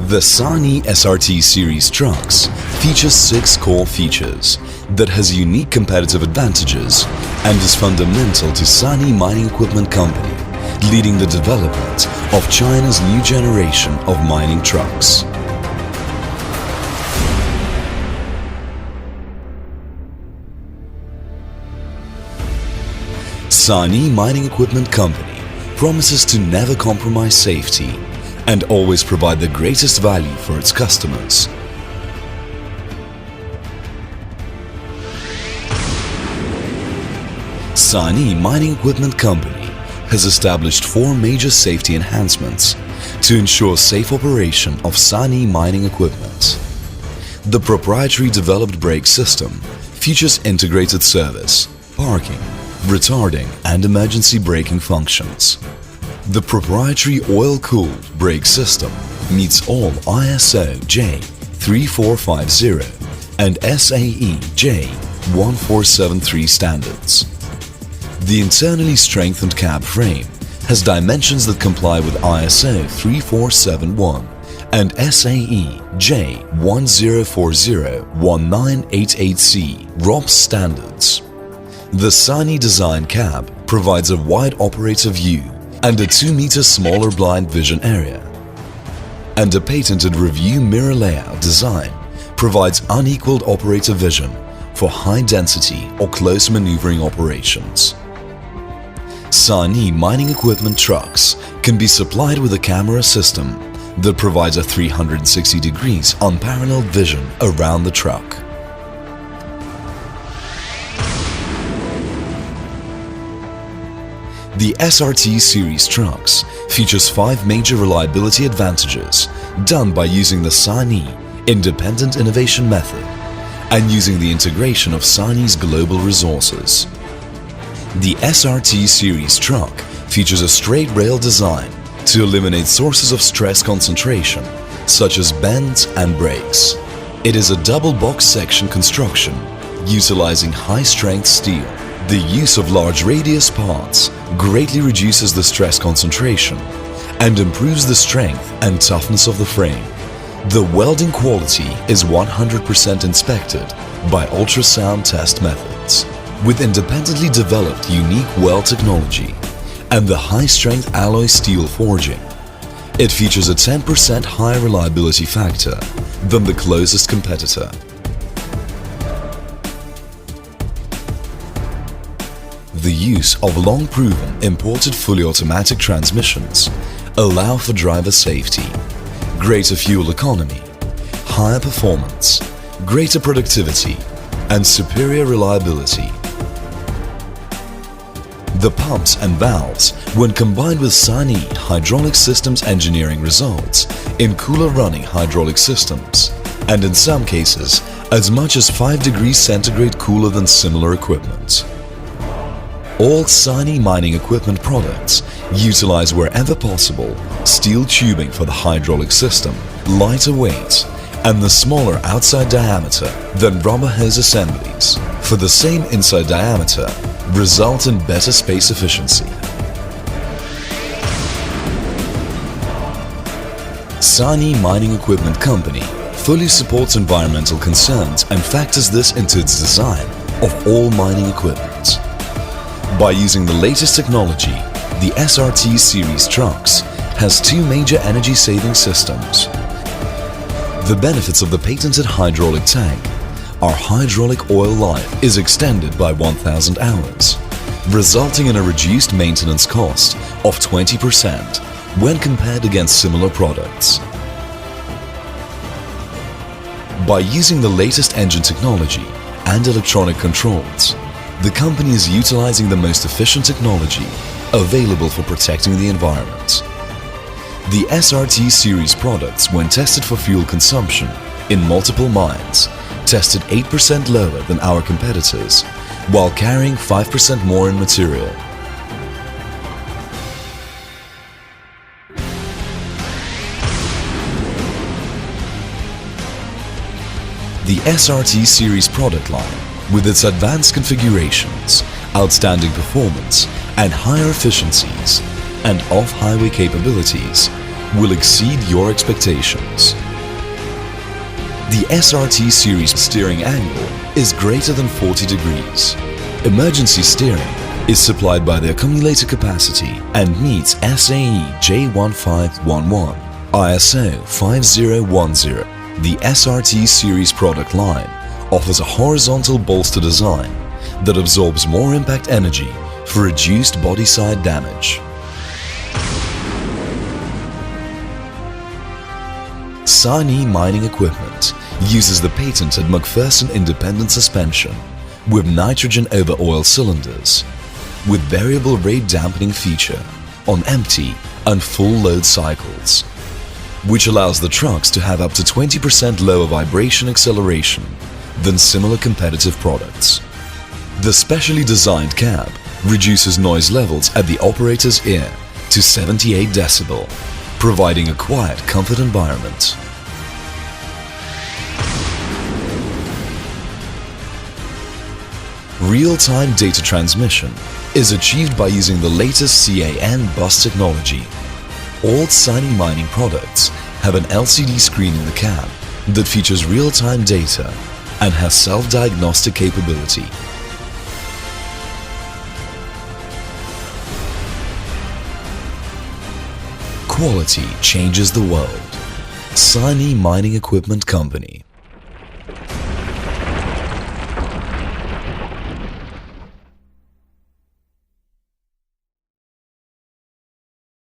The Sany SRT series trucks feature 6 core features that has unique competitive advantages and is fundamental to Sany Mining Equipment Company, leading the development of China's new generation of mining trucks. Sany Mining Equipment Company promises to never compromise safety and always provide the greatest value for its customers. Sany Mining Equipment Company has established 4 major safety enhancements to ensure safe operation of Sany mining equipment. The proprietary developed brake system features integrated service, parking, retarding and emergency braking functions. The proprietary oil-cooled brake system meets all ISO J3450 and SAE J1473 standards. The internally strengthened cab frame has dimensions that comply with ISO 3471 and SAE J10401988C ROPS standards. The Sany design cab provides a wide operator view and a 2-meter smaller blind vision area. And a patented review mirror layout design provides unequaled operator vision for high-density or close maneuvering operations. Sany mining equipment trucks can be supplied with a camera system that provides a 360 degrees unparalleled vision around the truck. The SRT series trucks features 5 major reliability advantages done by using the Sany Independent Innovation Method and using the integration of Sany's global resources. The SRT series truck features a straight rail design to eliminate sources of stress concentration such as bends and breaks. It is a double box section construction utilizing high-strength steel. The use of large radius parts greatly reduces the stress concentration and improves the strength and toughness of the frame. The welding quality is 100% inspected by ultrasound test methods. With independently developed unique weld technology and the high-strength alloy steel forging, it features a 10% higher reliability factor than the closest competitor. The use of long-proven imported fully automatic transmissions allow for driver safety, greater fuel economy, higher performance, greater productivity, and superior reliability. The pumps and valves, when combined with Sany hydraulic systems engineering, results in cooler running hydraulic systems, and in some cases, as much as 5 degrees centigrade cooler than similar equipment. All Sany mining equipment products utilize wherever possible steel tubing for the hydraulic system, lighter weight, and the smaller outside diameter than rubber hose assemblies for the same inside diameter result in better space efficiency. Sany Mining Equipment Company fully supports environmental concerns and factors this into its design of all mining equipment. By using the latest technology, the SRT series trucks has 2 major energy-saving systems. The benefits of the patented hydraulic tank: our hydraulic oil life is extended by 1,000 hours, resulting in a reduced maintenance cost of 20% when compared against similar products. By using the latest engine technology and electronic controls, the company is utilizing the most efficient technology available for protecting the environment. The SRT series products, when tested for fuel consumption in multiple mines, tested 8% lower than our competitors, while carrying 5% more in material. The SRT series product line, with its advanced configurations, outstanding performance, and higher efficiencies, and off-highway capabilities, will exceed your expectations. The SRT series steering angle is greater than 40 degrees. Emergency steering is supplied by the accumulator capacity and meets SAE J1511, ISO 5010. The SRT series product line offers a horizontal bolster design that absorbs more impact energy for reduced body side damage. Sany mining equipment uses the patented McPherson independent suspension with nitrogen over oil cylinders with variable rate dampening feature on empty and full load cycles, which allows the trucks to have up to 20% lower vibration acceleration than similar competitive products. The specially designed cab reduces noise levels at the operator's ear to 78 decibel, providing a quiet, comfort environment. Real-time data transmission is achieved by using the latest CAN bus technology. All Sany mining products have an LCD screen in the cab that features real-time data and has self-diagnostic capability. Quality changes the world. Sany Mining Equipment Company.